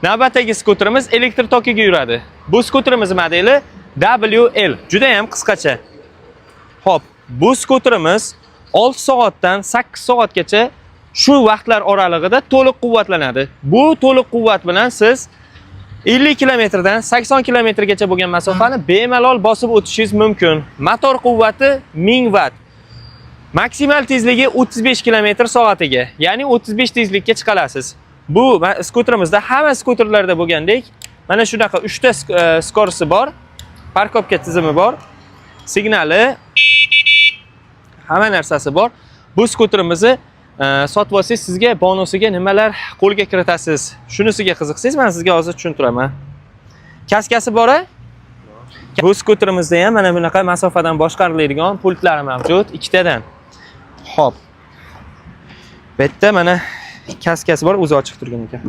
Navbatdagi skuterimiz elektr tokiga yuradi. Bu skuterimiz modeli WL. Juda ham qisqacha. Xo'p, bu skuterimiz 6 soatdan 8 soatgacha shu vaqtlar oralig'ida to'liq quvvatlanadi. Bu to'liq quvvat bilan siz 50 kilometrdan 80 kilometrgacha bo'lgan masofani bemalol bosib o'tishingiz mumkin. Motor quvvati 1000 watt. Maksimal tezligi 35 km/soatiga, ya'ni 35 tezlikka chiqa olasiz. Bu skuterimizda hamma skuterlarda bo'lgandek, mana shunaqa 3 ta skorisi bor, parkovka tizimi bor, signali, hamma narsasi bor. Bu skuterimizni sotib olsangiz sizga bonusiga nimalar qo'lga kiritasiz? Shunisiga qiziqsangiz, men sizga hozir tushuntiraman. Kaskasi bor-a? Bu skuterimizda ham mana bunaqa masofadan boshqariladigan pultlari mavjud, ikkitadan. Xo'p. Bu yerda mana kaskasi bor, o'zi ochiq turgan ekan.